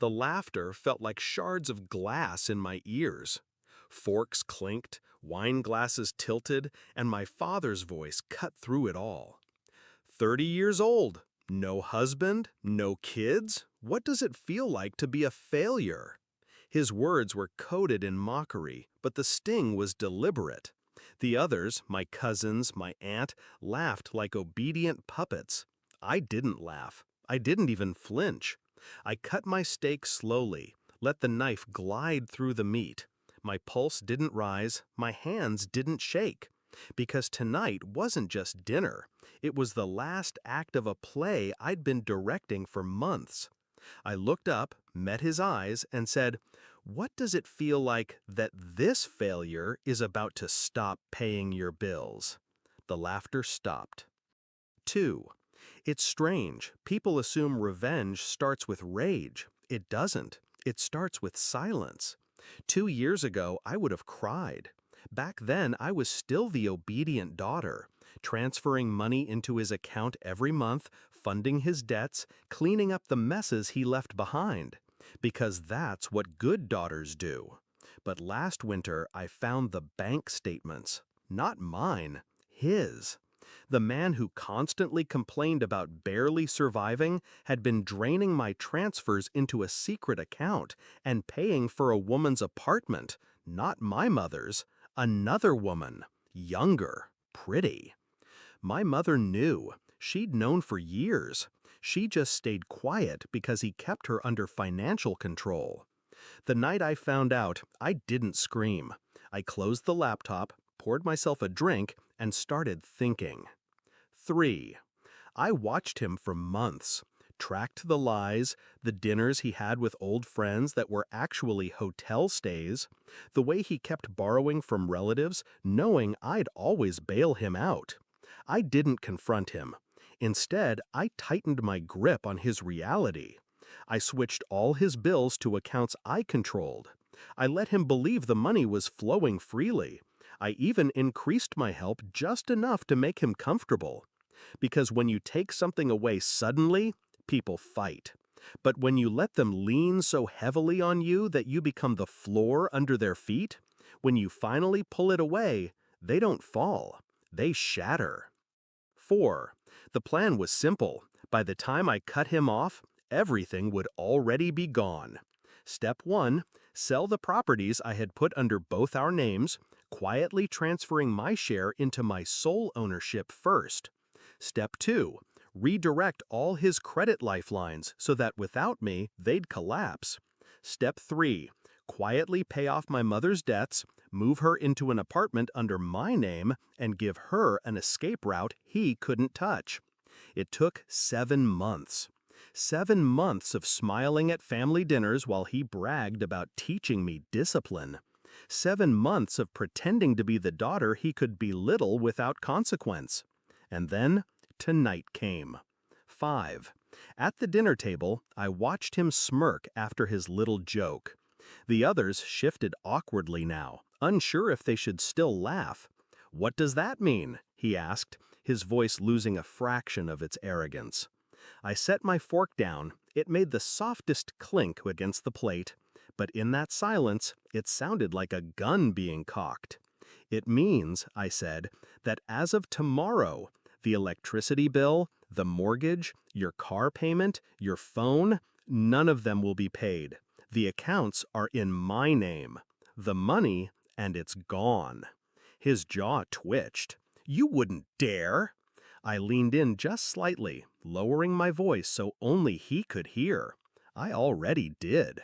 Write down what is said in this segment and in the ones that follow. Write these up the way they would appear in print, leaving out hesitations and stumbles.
The laughter felt like shards of glass in my ears. Forks clinked, wine glasses tilted, and my father's voice cut through it all. 30 years old, no husband, no kids? What does it feel like to be a failure? His words were coated in mockery, but the sting was deliberate. The others, my cousins, my aunt, laughed like obedient puppets. I didn't laugh. I didn't even flinch. I cut my steak slowly, let the knife glide through the meat. My pulse didn't rise, my hands didn't shake. Because tonight wasn't just dinner, it was the last act of a play I'd been directing for months. I looked up, met his eyes, and said, "What does it feel like that this failure is about to stop paying your bills?" The laughter stopped. 2. It's strange. People assume revenge starts with rage. It doesn't. It starts with silence. 2 years ago, I would have cried. Back then, I was still the obedient daughter, transferring money into his account every month, funding his debts, cleaning up the messes he left behind. Because that's what good daughters do. But last winter, I found the bank statements. Not mine, his. The man who constantly complained about barely surviving had been draining my transfers into a secret account and paying for a woman's apartment, not my mother's, another woman, younger, pretty. My mother knew. She'd known for years. She just stayed quiet because he kept her under financial control. The night I found out, I didn't scream. I closed the laptop, poured myself a drink, and started thinking. 3. I watched him for months, tracked the lies, the dinners he had with old friends that were actually hotel stays, the way he kept borrowing from relatives, knowing I'd always bail him out. I didn't confront him. Instead, I tightened my grip on his reality. I switched all his bills to accounts I controlled. I let him believe the money was flowing freely. I even increased my help just enough to make him comfortable. Because when you take something away suddenly, people fight. But when you let them lean so heavily on you that you become the floor under their feet, when you finally pull it away, they don't fall. They shatter. 4. The plan was simple. By the time I cut him off, everything would already be gone. Step 1, sell the properties I had put under both our names, quietly transferring my share into my sole ownership first. Step 2, redirect all his credit lifelines so that without me, they'd collapse. Step 3, quietly pay off my mother's debts, move her into an apartment under my name, and give her an escape route he couldn't touch. It took 7 months. 7 months of smiling at family dinners while he bragged about teaching me discipline. 7 months of pretending to be the daughter he could belittle without consequence. And then, tonight came. 5. At the dinner table, I watched him smirk after his little joke. The others shifted awkwardly now, unsure if they should still laugh. "What does that mean?" he asked, his voice losing a fraction of its arrogance. I set my fork down. It made the softest clink against the plate, but in that silence, it sounded like a gun being cocked. "It means," I said, "that as of tomorrow, the electricity bill, the mortgage, your car payment, your phone, none of them will be paid. The accounts are in my name. The money, and it's gone." His jaw twitched. "You wouldn't dare!" I leaned in just slightly, lowering my voice so only he could hear. I already did.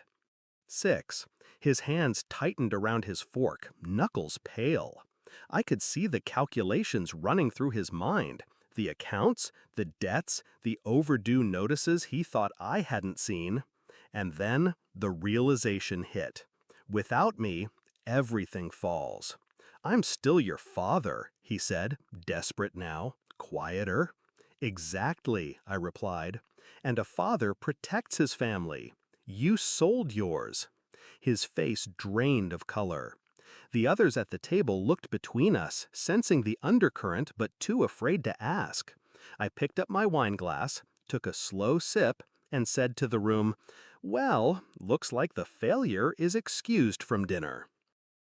6. His hands tightened around his fork, knuckles pale. I could see the calculations running through his mind. The accounts, the debts, the overdue notices he thought I hadn't seen. And then the realization hit. Without me, everything falls. "I'm still your father," he said, desperate now, quieter. "Exactly," I replied. "And a father protects his family. You sold yours." His face drained of color. The others at the table looked between us, sensing the undercurrent but too afraid to ask. I picked up my wine glass, took a slow sip, and said to the room, Well, looks like the failure is excused from dinner.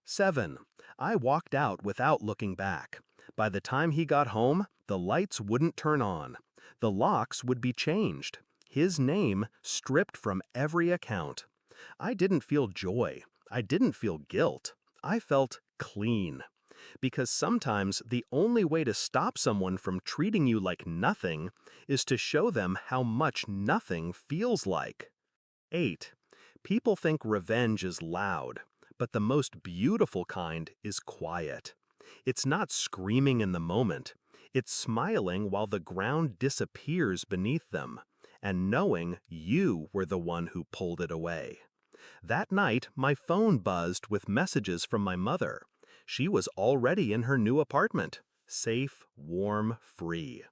7. I walked out without looking back. By the time he got home, the lights wouldn't turn on. The locks would be changed. His name stripped from every account. I didn't feel joy. I didn't feel guilt. I felt clean. Because sometimes the only way to stop someone from treating you like nothing is to show them how much nothing feels like. 8. People think revenge is loud, but the most beautiful kind is quiet. It's not screaming in the moment. It's smiling while the ground disappears beneath them, and knowing you were the one who pulled it away. That night, my phone buzzed with messages from my mother. She was already in her new apartment, safe, warm, free.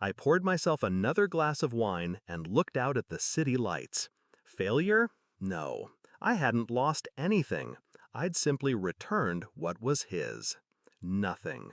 I poured myself another glass of wine and looked out at the city lights. Failure? No. I hadn't lost anything. I'd simply returned what was his. Nothing.